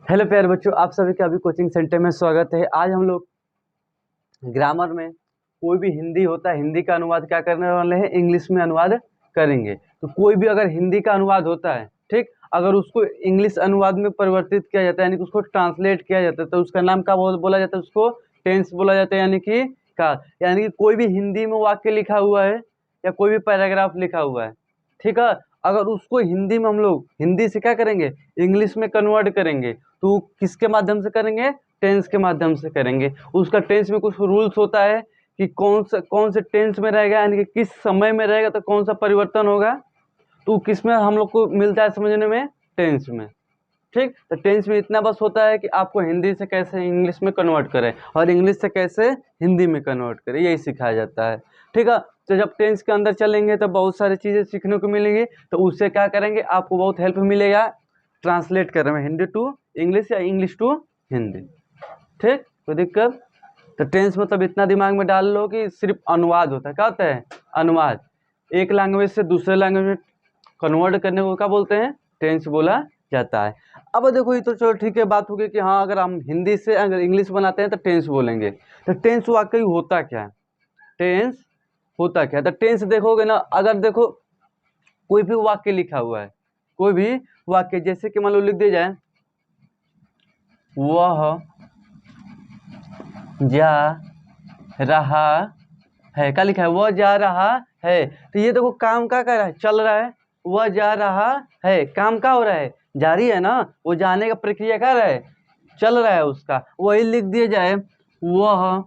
Hello प्यारे बच्चों, आप सभी का अभी कोचिंग सेंटर में स्वागत है। आज हम लोग ग्रामर में कोई भी हिंदी होता है, हिंदी का अनुवाद क्या करने वाले हैं, इंग्लिश में अनुवाद करेंगे। तो कोई भी अगर हिंदी का अनुवाद होता है, ठीक, अगर उसको इंग्लिश अनुवाद में परिवर्तित किया जाता है, यानी कि उसको ट्रांसलेट किया जाता है, तो उसका नाम क्या बोला जाता है? उसको टेंस बोला जाता है, यानी कि यानी कि कोई भी हिंदी में वाक्य लिखा हुआ है या कोई भी पैराग्राफ लिखा हुआ है, ठीक है, अगर उसको हिंदी में हम लोग हिंदी से क्या करेंगे, इंग्लिश में कन्वर्ट करेंगे, तो किसके माध्यम से करेंगे? टेंस के माध्यम से करेंगे। उसका टेंस में कुछ रूल्स होता है कि कौन से टेंस में रहेगा, यानी कि किस समय में रहेगा, तो कौन सा परिवर्तन होगा, तो किस में हम लोग को मिलता है समझने में? टेंस में। ठीक, तो टेंस में इतना बस होता है कि आपको हिंदी से कैसे इंग्लिश में कन्वर्ट करें और इंग्लिश से कैसे हिंदी में कन्वर्ट करें, यही सिखाया जाता है। ठीक है, तो जब टेंस के अंदर चलेंगे तो बहुत सारी चीज़ें सीखने को मिलेंगी, तो उससे क्या करेंगे, आपको बहुत हेल्प मिलेगा ट्रांसलेट करने में, हिंदी टू इंग्लिश या इंग्लिश टू हिंदी। ठीक, कोई दिक्कत? तो टेंस मतलब इतना दिमाग में डाल लो कि सिर्फ अनुवाद होता है। क्या होता है? अनुवाद। एक लैंग्वेज से दूसरे लैंग्वेज में कन्वर्ट करने को क्या बोलते हैं? टेंस बोला जाता है। अब देखो, ये तो चलो ठीक है, बात होगी कि हाँ, अगर हम हिंदी से अगर इंग्लिश बनाते हैं तो टेंस बोलेंगे, तो टेंस वाकई होता क्या है? टेंस होता क्या है? तो टेंस देखोगे ना, अगर देखो कोई भी वाक्य लिखा हुआ है, कोई भी वाक्य, जैसे कि मान लो लिख दिया जाए, वह जा रहा है, क्या लिखा है? वह जा रहा है, तो ये देखो काम क्या कर रहा है? चल रहा है। वह जा रहा है, काम क्या हो रहा है? जारी है ना, वो जाने का प्रक्रिया क्या रहा है? चल रहा है उसका। वही लिख दिया जाए, वह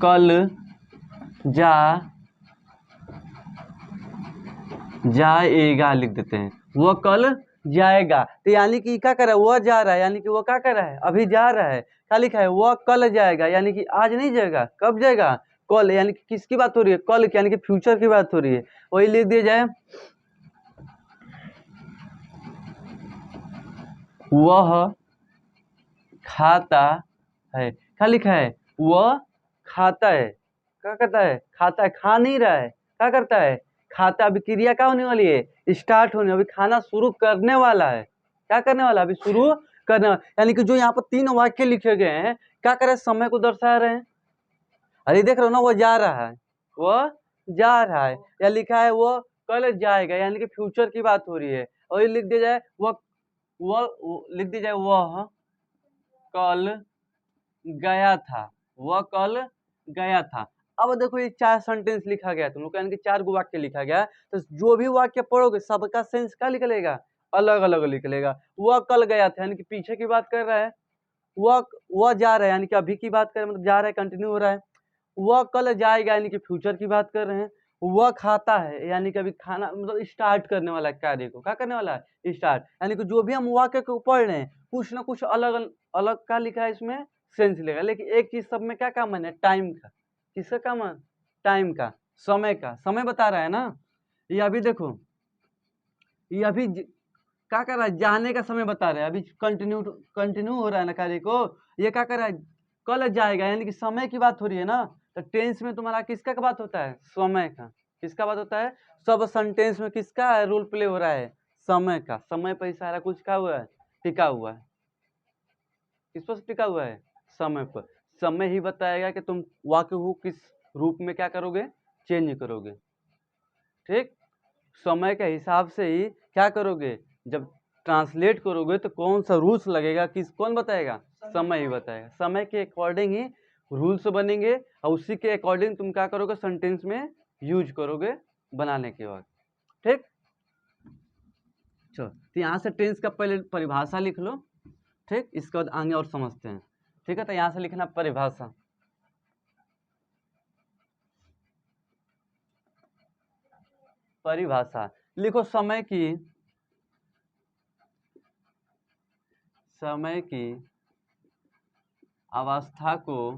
कल जाएगा, लिख देते हैं, वह कल जाएगा, तो यानी कि क्या कर रहा है? वह जा रहा है, यानी कि वह क्या कर रहा है? अभी जा रहा है। क्या लिखा है? वह कल जाएगा, यानी कि आज नहीं जाएगा, कब जाएगा? कल, यानी कि किसकी बात हो रही है? कल की, यानी कि फ्यूचर की बात हो रही है। वही लिख दिया जाए, वह खाता है। क्या लिखा है? वह खाता है। क्या करता है? खाता है, खा नहीं रहा है, क्या करता है? खाता। अभी क्रिया क्या होने वाली है? स्टार्ट होने, अभी खाना शुरू करने वाला है। क्या करने वाला? अभी शुरू करने वाला, यानी कि जो यहाँ पर 3 वाक्य लिखे गए हैं, क्या कर रहे हैं? समय को दर्शा रहे हैं। अरे देख रहे हो ना, वो जा रहा है, वह जा रहा है, या लिखा है वो कल जाएगा, यानी कि फ्यूचर की बात हो रही है। और ये लिख दिया जाए, वह लिख दिया जाए, वह कल गया था, वह कल गया था। अब देखो, ये 4 सेंटेंस लिखा गया है, तुम लोग यानी कि 4 गो वाक्य लिखा गया है, तो जो भी वाक्य पढ़ोगे सबका सेंस क्या निकलेगा? अलग अलग निकलेगा। वह कल गया था, यानी कि पीछे की बात कर रहा है। वह जा रहा है, यानी कि अभी की बात कर रहे हैं, मतलब जा रहा है, कंटिन्यू हो रहा है। वह कल जाएगा, यानी कि फ्यूचर की बात कर रहे हैं। वह खाता है, यानी कि अभी खाना, मतलब स्टार्ट करने वाला है कार्य को। क्या करने वाला है? स्टार्ट। यानी कि जो भी हम वाक्य को पढ़ रहे हैं, कुछ ना कुछ अलग अलग क्या लिखा है इसमें? सेंस लिखा है। लेकिन एक चीज सब में क्या काम है? टाइम का। किसका काम है? टाइम का, समय का। समय बता रहा है ना। ये अभी देखो, ये अभी क्या कर रहा है? जाने का समय बता रहा है, अभी कंटिन्यू कंटिन्यू हो रहा है ना कार्य को। ये क्या कर रहा है? कल जाएगा, यानी कि समय की बात हो रही है ना। तो टेंस में तुम्हारा किसका का बात होता है? समय का। किसका बात होता है? सब सेंटेंस में किसका रोल प्ले हो रहा है? समय का। समय पर ही सारा कुछ क्या हुआ है? टिका हुआ है। किस पर टिका हुआ है? समय पर। समय ही बताएगा कि तुम वाक्य को किस रूप में क्या करोगे? चेंज करोगे। ठीक, समय के हिसाब से ही क्या करोगे? जब ट्रांसलेट करोगे तो कौन सा रूल्स लगेगा, कौन बताएगा? समय ही बताएगा। समय के अकॉर्डिंग ही रूल्स बनेंगे और उसी के अकॉर्डिंग तुम क्या करोगे? सेंटेंस में यूज करोगे बनाने के बाद। ठीक, चलो, तो यहाँ से टेंस का पहले परिभाषा लिख लो। ठीक, इसके बाद आगे और समझते हैं। ठीक है, तो यहाँ से लिखना परिभाषा। परिभाषा लिखो, समय की अवस्था को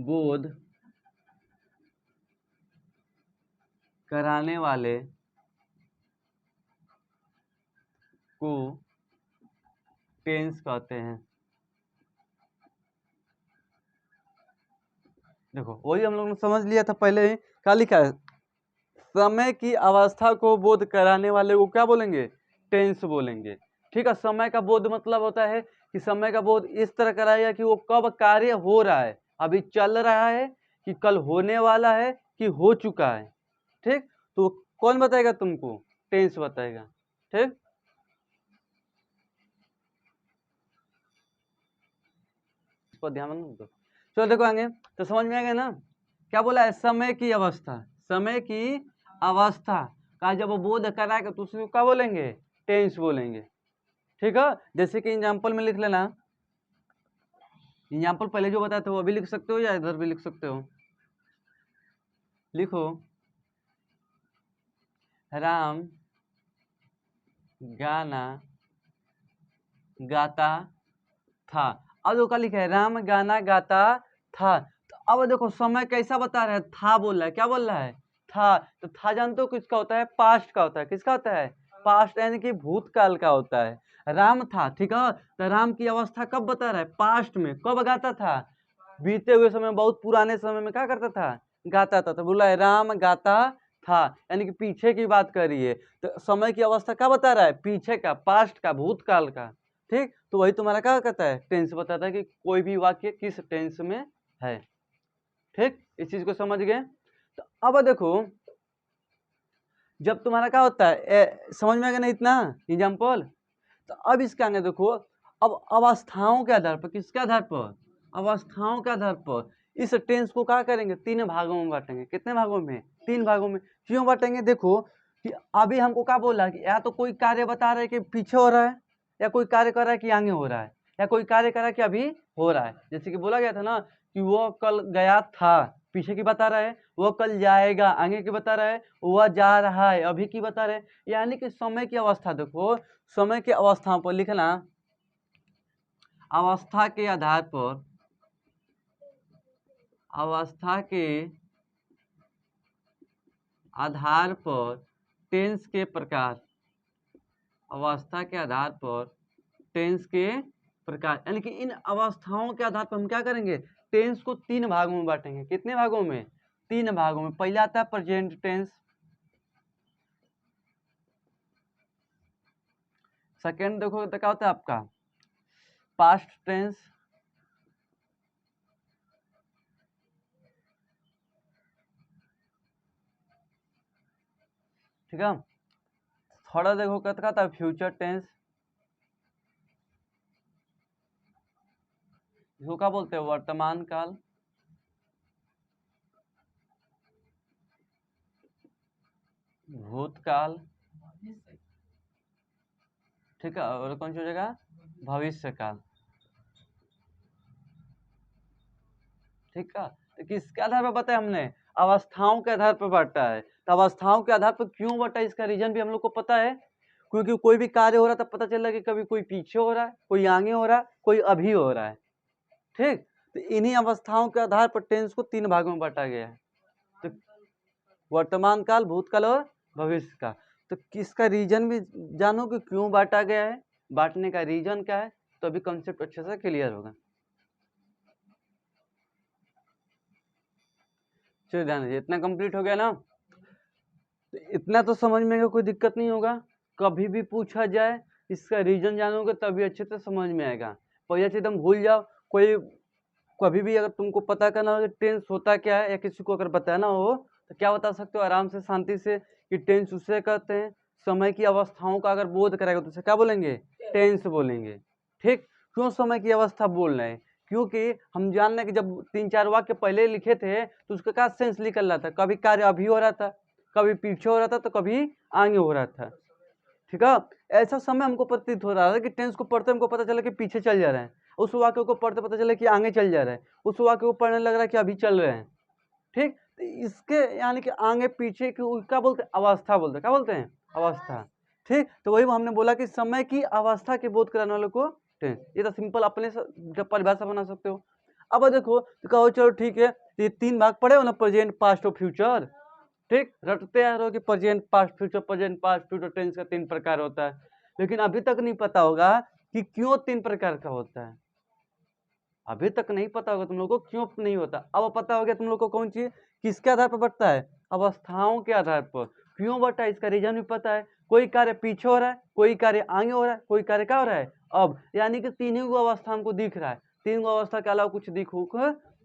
बोध कराने वाले को टेंस कहते हैं। देखो, वही हम लोग ने समझ लिया था पहले ही। क्या लिखा है? समय की अवस्था को बोध कराने वाले को क्या बोलेंगे? टेंस बोलेंगे। ठीक है, समय का बोध मतलब होता है कि समय का बोध इस तरह कराएगा कि वो कब कार्य हो रहा है, अभी चल रहा है कि कल होने वाला है कि हो चुका है। ठीक, तो कौन बताएगा तुमको? टेंस बताएगा। ठीक, इस पर ध्यान दो। चलो देखो आगे, तो समझ में आएगा ना? क्या बोला है? समय की अवस्था, समय की अवस्था का जब वो बोध कराएगा तो उसको क्या बोलेंगे? टेंस बोलेंगे। ठीक है, जैसे कि एग्जाम्पल में लिख लेना। एग्जाम्पल पहले जो बताया था वो अभी लिख सकते हो या इधर भी लिख सकते हो। लिखो, राम गाना गाता था। अब देखो क्या लिखा है? राम गाना गाता था। तो अब देखो समय कैसा बता रहा है? था बोल रहा है। क्या बोल रहा है? था। तो था जानते हो किसका होता है? पास्ट का होता है। किसका होता है? पास्ट, यानी कि भूतकाल का होता है। राम था, ठीक है, तो राम की अवस्था कब बता रहा है? पास्ट में। कब गाता था? बीते हुए समय, बहुत पुराने समय में क्या करता था? गाता था। तो बोला है राम गाता था, यानी कि पीछे की बात कर रही है। तो समय की अवस्था क्या बता रहा है? पीछे का, पास्ट का, भूतकाल का। ठीक, तो वही तुम्हारा क्या कहता है? टेंस बताता है कि कोई भी वाक्य किस टेंस में है। ठीक, इस चीज को समझ गए? तो अब देखो, जब तुम्हारा क्या होता है, समझ में आ गया ना इतना एग्जाम्पल? तो अब इसके आगे देखो, अब अवस्थाओं के आधार पर, किसके आधार पर? अवस्थाओं के आधार पर इस टेंस को क्या करेंगे? तीन भागों में बांटेंगे। कितने भागों में? तीन भागों में। क्यों बांटेंगे? देखो कि अभी हमको क्या बोला कि या तो कोई कार्य बता रहा है कि पीछे हो रहा है, या कोई कार्य कर रहा है कि आगे हो रहा है, या कोई कार्य कर रहा है कि अभी हो रहा है। जैसे कि बोला गया था ना कि वो कल गया था, पीछे की बता रहा है। वो कल जाएगा, आगे की बता रहा है। वह जा रहा है, अभी की बता रहे हैं। यानी कि समय की अवस्था देखो, समय के अवस्थाओं पर लिखना, अवस्था के आधार पर, अवस्था के आधार पर टेंस के प्रकार, अवस्था के आधार पर टेंस के प्रकार, यानी कि इन अवस्थाओं के आधार पर हम क्या करेंगे? टेंस को तीन भागों में बांटेंगे। कितने भागों में? तीन भागों में। पहला आता है प्रेजेंट टेंस, सेकेंड देखो तो क्या होता है आपका? पास्ट टेंस, ठीक है। थोड़ा देखो क्या होता है? फ्यूचर टेंस, इसको क्या बोलते हैं? वर्तमान काल। भूतकाल, ठीक है, और कौन सी हो जाएगा? भविष्य काल। ठीक है, तो किसके आधार पर बताया हमने? अवस्थाओं के आधार पर बांटा है। तो अवस्थाओं के आधार पर क्यों बांटा, इसका रीजन भी हम लोग को पता है। क्योंकि कोई भी कार्य हो रहा है तब पता चल रहा है कि कभी कोई पीछे हो रहा है, कोई आगे हो रहा है, कोई अभी हो रहा है। ठीक, तो इन्हीं अवस्थाओं के आधार पर टेंस को तीन भागों में बांटा गया है। तो वर्तमान काल, भूतकाल और भविष्य का। तो किसका रीजन भी जानो कि क्यों बांटा गया है, बांटने का रीजन क्या है, तो अभी कंसेप्ट अच्छे से क्लियर होगा। चलिए ध्यान दीजिए, इतना कंप्लीट हो गया ना? तो इतना तो समझ में कोई दिक्कत नहीं होगा। कभी भी पूछा जाए इसका रीजन जानोगे तभी अच्छे से समझ में आएगा। पहले चीज तुम भूल जाओ। कोई कभी भी अगर तुमको पता करना हो कि टेंस होता क्या है, या किसी को अगर बताना हो तो क्या बता सकते हो आराम से, शांति से, कि टेंस उसे कहते हैं समय की अवस्थाओं का अगर बोध कराएगा तो उसे क्या बोलेंगे? टेंस बोलेंगे। ठीक, क्यों समय की अवस्था बोल रहे हैं? क्योंकि हम जान रहे हैं कि जब तीन चार वाक्य पहले लिखे थे तो उसका क्या सेंस निकल रहा था? कभी कार्य अभी हो रहा था, कभी पीछे हो रहा था, तो कभी आगे हो रहा था। ठीक है, ऐसा समय हमको प्रतीत हो रहा है कि टेंस को पढ़ते हमको पता चला कि पीछे चल जा रहे हैं, उस वाक्य को पढ़ते पता चला कि आगे चल जा रहे हैं, उस वाक्य को पढ़ने लग रहा है कि अभी चल रहे हैं। ठीक, तो इसके यानी कि आगे पीछे की क्या बोलते हैं? अवस्था बोलते हैं। क्या बोलते हैं? अवस्था। ठीक, तो वही हमने बोला कि समय की अवस्था के बोध कराने वाले को टेंस। ये तो सिंपल अपने से परिभाषा बना सकते हो। अब देखो तो कहो चलो ठीक है, ये तीन भाग पड़े हो ना, प्रेजेंट, पास्ट और फ्यूचर। ठीक, रटते आ रहे हो कि present, past, future, present, past, future tense का तीन प्रकार होता है। लेकिन अभी तक नहीं पता होगा कि क्यों तीन प्रकार का होता है। अभी तक नहीं पता होगा तुम लोग को, क्यों नहीं होता। अब पता हो गया तुम लोग को कौन चीज किसके आधार पर बढ़ता है, अवस्थाओं के आधार पर। क्यों बढ़ता है इसका रीजन भी पता है। कोई कार्य पीछे हो रहा है, कोई कार्य आगे हो रहा है, कोई कार्य क्या हो रहा है अब, यानी कि तीन ही गो अवस्था हमको दिख रहा है, तीन गो अवस्था के अलावा कुछ दिख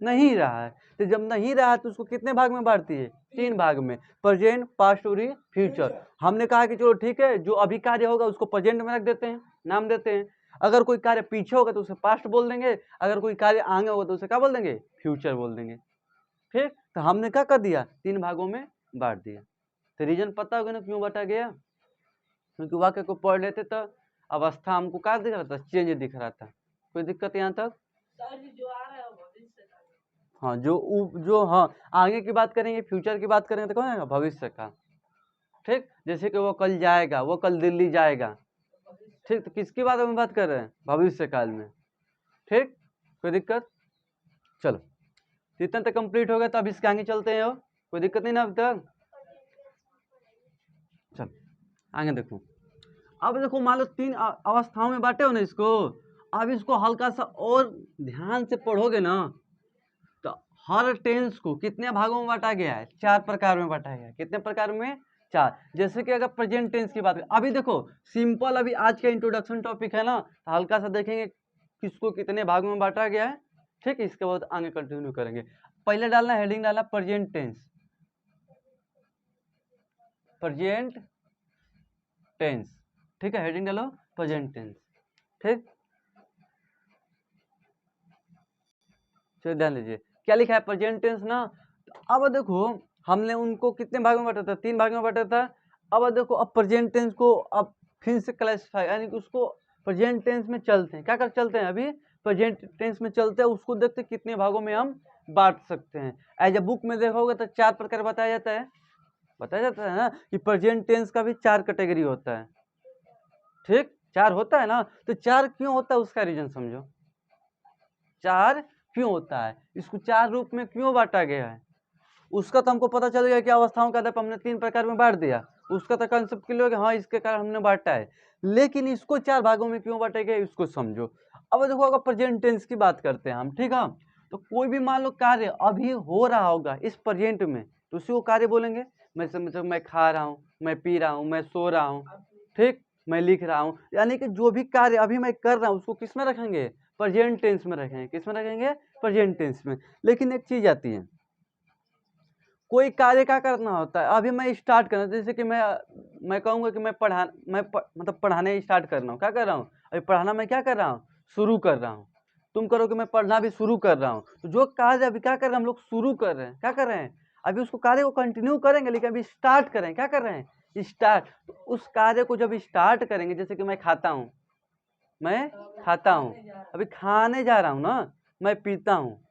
नहीं रहा है। तो जब नहीं रहा है तो उसको कितने भाग में बांटती है, तीन भाग में, प्रेजेंट, पास्ट और फ्यूचर। हमने कहा कि चलो ठीक है, जो अभी कार्य होगा उसको प्रेजेंट में रख देते हैं, नाम देते हैं। अगर कोई कार्य पीछे होगा तो उसे पास्ट बोल देंगे, अगर कोई कार्य आगे होगा तो उसे क्या बोल देंगे, फ्यूचर बोल देंगे। ठीक, तो हमने क्या कर दिया, तीन भागों में बांट दिया। तो रीजन पता होगा ना क्यों बांटा गया, क्योंकि वाक्य को पढ़ लेते तो अवस्था हमको क्या दिख रहा था, चेंज दिख रहा था। कोई दिक्कत यहाँ तक। हाँ, जो हाँ आगे की बात करेंगे, फ्यूचर की बात करेंगे तो कौन है, भविष्य का। ठीक, जैसे कि वो कल जाएगा, वो कल दिल्ली जाएगा। ठीक, तो किसकी बात में बात कर रहे हैं, भविष्य काल में। ठीक, कोई दिक्कत। चलो, इतना तक कंप्लीट हो गया, तो अब इसके आगे चलते हैं। और कोई दिक्कत नहीं ना अब तक। चलो आगे देखो। अब देखो, मान लो तीन अवस्थाओं में बांटे हो ना इसको। अब इसको हल्का सा और ध्यान से पढ़ोगे ना, तो हर टेंस को कितने भागों में बांटा गया है, चार प्रकार में बांटा गया है। कितने प्रकार में, चार। जैसे कि अगर प्रेजेंट टेंस की बात करें, अभी देखो सिंपल, अभी आज का इंट्रोडक्शन टॉपिक है ना, तो हल्का सा देखेंगे किसको कितने भागों में बांटा गया है। ठीक, इसके बाद आगे कंटिन्यू करेंगे। पहले डालना हेडिंग डालना प्रेजेंट टेंस, प्रेजेंट टेंस। ठीक है, हेडिंग डालो प्रेजेंट टेंस। ठीक, चलिए ध्यान दीजिए क्या लिखा है, प्रेजेंट टेंस ना। अब देखो हमने उनको कितने भागों में बांटा था, तीन भागों में बांटा था। अब देखो, अब प्रेजेंट टेंस को अब फिर से क्लासिफाई, यानी कि उसको प्रेजेंट टेंस में चलते हैं, क्या कर चलते हैं, अभी प्रेजेंट टेंस में चलते हैं, उसको देखते हैं कितने भागों में हम बांट सकते हैं। एज ए बुक में देखोगे तो चार प्रकार बताया जाता है, ना कि प्रेजेंट टेंस का भी चार कैटेगरी होता है। ठीक, चार होता है ना, तो चार क्यों होता है उसका रीजन समझो। चार क्यों होता है, इसको चार रूप में क्यों बांटा गया है, उसका तो हमको पता चल गया कि अवस्थाओं के आधार पर हमने तीन प्रकार में बांट दिया। उसका तो कंसेप्ट क्लियर हो गया, हाँ इसके कारण हमने बांटा है। लेकिन इसको चार भागों में क्यों बांटे गए, इसको समझो। अब देखो, अगर प्रेजेंट टेंस की बात करते हैं हम, ठीक है, तो कोई भी मान लो कार्य अभी हो रहा होगा इस प्रेजेंट में, तो उसी को कार्य बोलेंगे। मैं समझो, मैं खा रहा हूँ, मैं पी रहा हूँ, मैं सो रहा हूँ, ठीक, मैं लिख रहा हूँ, यानी कि जो भी कार्य अभी मैं कर रहा हूँ उसको किस में रखेंगे, प्रेजेंट टेंस में रखेंगे। किस में रखेंगे, प्रेजेंट टेंस में। लेकिन एक चीज आती है, कोई कार्य क्या करना होता है, अभी मैं स्टार्ट करना, जैसे कि मैं कहूँगा कि मतलब पढ़ाने स्टार्ट कर रहा हूँ, क्या कर रहा हूँ, अभी पढ़ाना मैं क्या कर रहा हूँ, शुरू कर रहा हूँ। तुम करो कि मैं पढ़ना भी शुरू कर रहा हूँ, तो जो कार्य अभी क्या कर रहे हैं हम लोग, शुरू कर रहे हैं, क्या कर रहे हैं, अभी उसको कार्य को कंटिन्यू करेंगे, लेकिन अभी स्टार्ट करें, क्या कर रहे हैं, स्टार्ट। तो उस कार्य को जब स्टार्ट करेंगे, जैसे कि मैं खाता हूँ, अभी खाने जा रहा हूँ ना, मैं पीता हूँ,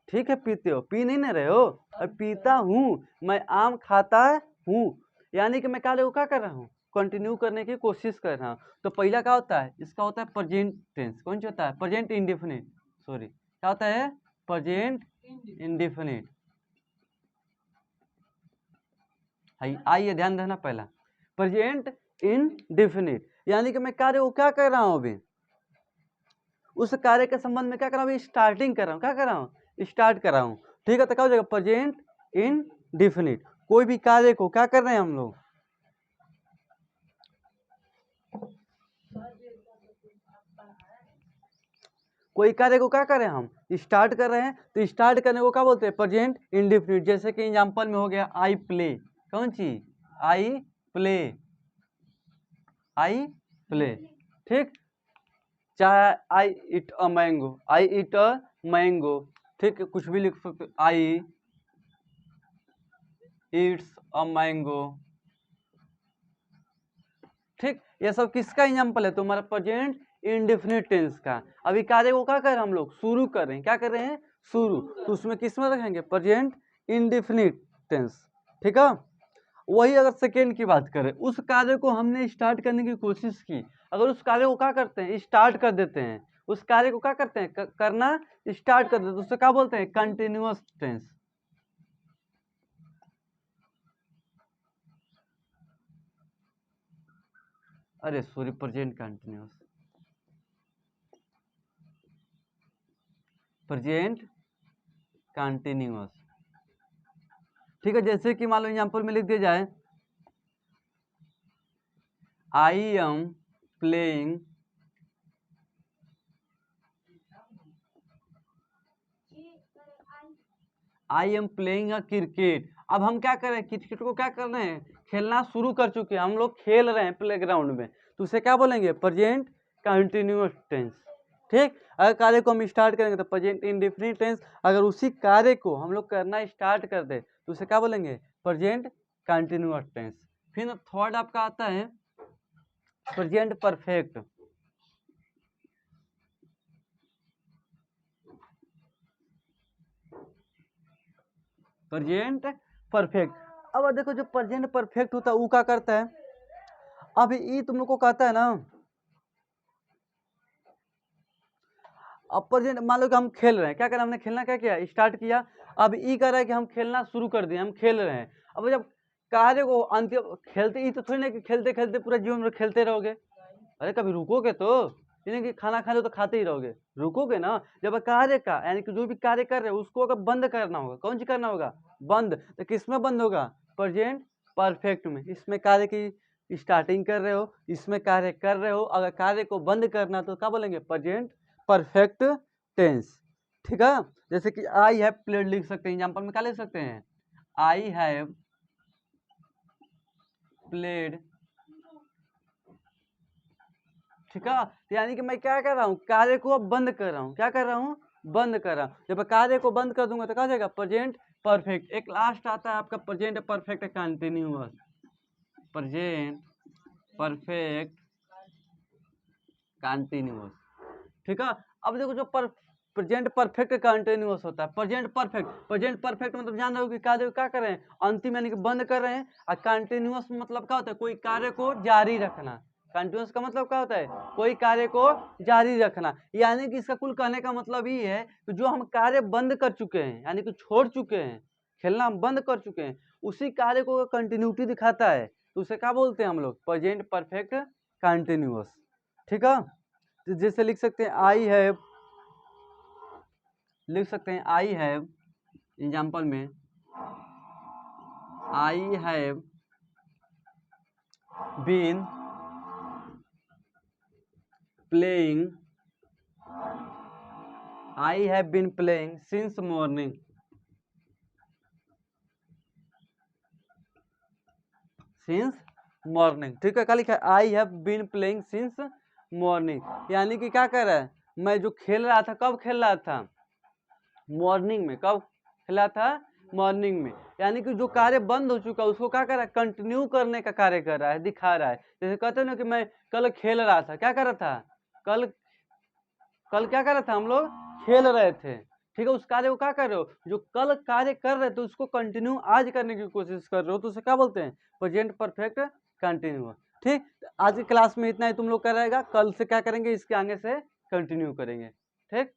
ठीक है, पीते हो, पी नहीं ना रहे हो, अब पीता हूँ, मैं आम खाता हूँ, यानी कि मैं कार्य को क्या कर रहा हूँ, कंटिन्यू करने की कोशिश कर रहा हूँ। तो पहला क्या होता है, इसका होता है प्रेजेंट टेंस। कौन सा होता है, प्रेजेंट इंडेफिनिट, सॉरी क्या होता है, प्रेजेंट इंडेफिनिट। आइए ध्यान देना, पहला प्रेजेंट इंडेफिनिट, यानी कि मैं कार्य को क्या कर रहा हूँ, अभी उस कार्य के संबंध में क्या कर रहा हूँ, स्टार्टिंग कर रहा हूँ, क्या कर रहा हूँ, स्टार्ट कर रहा हूँ। ठीक है, तो क्या हो जाएगा, प्रेजेंट इंडेफिनिट। कोई भी कार्य को क्या कर रहे हैं हम लोग, कोई कार्य को क्या कर रहे हैं हम, स्टार्ट कर रहे हैं, तो स्टार्ट करने को क्या बोलते हैं, प्रेजेंट इंडेफिनिट। जैसे कि एग्जांपल में हो गया आई प्ले, कौन चीज, आई प्ले, ठीक, चाहे I eat a mango, I eat a mango, ठीक है, कुछ भी लिख सकते, आई इट्स अ मैंगो। ठीक, ये सब किसका एग्जांपल है, तुम्हारा प्रेजेंट इंडेफिनिट टेंस का। अभी कार्य को क्या कर रहे हैं हम लोग, शुरू कर रहे हैं, क्या कर रहे हैं, शुरू, तो उसमें किस में रखेंगे, प्रेजेंट इंडेफिनिट टेंस। ठीक है, वही अगर सेकेंड की बात करें, उस कार्य को हमने स्टार्ट करने की कोशिश की, अगर उस कार्य को क्या करते हैं, स्टार्ट कर देते हैं, उस कार्य को क्या करते हैं, करना स्टार्ट कर देते हैं, उससे क्या बोलते हैं, कंटिन्यूअस टेंस। अरे sorry, present continuous, present continuous. ठीक है, जैसे कि मान लो एग्जाम्पल में लिख दिया जाए, I am playing a cricket. अब हम क्या कर रहे हैं, क्रिकेट को क्या कर रहे हैं, खेलना शुरू कर चुके हैं, हम लोग खेल रहे हैं प्लेग्राउंड में, तो उसे क्या बोलेंगे, प्रेजेंट कंटिन्यूअस टेंस। ठीक, अगर कार्य को हम स्टार्ट करेंगे तो प्रेजेंट इंडेफिनिट टेंस, अगर उसी कार्य को हम लोग करना स्टार्ट कर दे तो उसे क्या बोलेंगे, प्रेजेंट कंटिन्यूअस टेंस। फिर थर्ड आपका आता है प्रेजेंट परफेक्ट। प्रेजेंट परफेक्ट, अब देखो जो प्रेजेंट परफेक्ट होता है वो क्या करता है, अब ये तुम लोग को कहता है ना, अब प्रेजेंट मान लो कि हम खेल रहे हैं, क्या करें, हमने खेलना क्या किया, स्टार्ट किया, अब ये कह रहा है कि हम खेलना शुरू कर दिए, हम खेल रहे हैं। अब जब कार्य को अंतिम खेलते ही तो थोड़ी ना कि खेलते खेलते पूरा जीवन में खेलते रहोगे, अरे कभी रुकोगे तो, यानी कि खाना खा लो तो खाते ही रहोगे, रुकोगे ना। जब कार्य का यानी कि जो भी कार्य कर रहे हो उसको अगर बंद करना होगा, कौन सी करना होगा, बंद, तो किस में बंद होगा, प्रेजेंट परफेक्ट में। इसमें कार्य की स्टार्टिंग कर रहे हो, इसमें कार्य कर रहे हो, अगर कार्य को बंद करना तो क्या बोलेंगे, प्रेजेंट परफेक्ट टेंस। ठीक है, जैसे कि आई हैव प्लेड लिख सकते हैं, एग्जाम्पल में क्या लिख सकते हैं, आई हैव प्लेड। ठीक है, यानी कि मैं क्या कर रहा हूँ, कार्य को अब बंद कर रहा हूँ, क्या कर रहा हूँ, बंद कर रहा हूँ। जब कार्य को बंद कर दूंगा तो क्या हो जाएगा, प्रेजेंट परफेक्ट। एक लास्ट आता है आपका present perfect continuous, present perfect continuous. ठीक है, अब देखो जो प्रेजेंट परफेक्ट कंटिन्यूअस होता है, प्रेजेंट परफेक्ट मतलब जान रहे हो कि कार्य को क्या कर रहे हैं, अंतिम यानी कि बंद कर रहे हैं, और कंटिन्यूअस मतलब क्या होता है, कोई कार्य को जारी रखना। कंटिन्यूअस का मतलब क्या होता है, कोई कार्य को जारी रखना, यानी कि इसका कुल कहने का मतलब ये है कि जो हम कार्य बंद कर चुके हैं, यानी कि छोड़ चुके हैं, खेलना हम बंद कर चुके हैं, उसी कार्य को कंटिन्यूटी दिखाता है, तो उसे क्या बोलते हैं हम लोग, प्रेजेंट परफेक्ट कंटिन्यूअस। ठीक है, तो जैसे लिख सकते हैं आई हैव, लिख सकते हैं आई हैव, एग्जाम्पल में I have been playing, I have been playing since morning, since morning. ठीक है, क्या लिखा है, I have been playing since morning, यानी कि क्या कर रहा है, मैं जो खेल रहा था, कब खेल रहा था, मॉर्निंग में। कब खेला था, मॉर्निंग में, यानी कि जो कार्य बंद हो चुका है उसको क्या कर रहा है, कंटिन्यू करने का कार्य कर रहा है, दिखा रहा है। जैसे कहते हैं ना कि मैं कल खेल रहा था, क्या कर रहा था, कल कल क्या कर रहा था, हम लोग खेल रहे थे। ठीक है, उस कार्य को क्या कर रहे हो, जो कल कार्य कर रहे थे उसको कंटिन्यू आज करने की कोशिश कर रहे हो, तो उसे क्या बोलते हैं, प्रेजेंट परफेक्ट कंटिन्यूअस। ठीक, आज की क्लास में इतना ही तुम लोग कर रहेगा, कल से क्या करेंगे, इसके आगे से कंटिन्यू करेंगे। ठीक।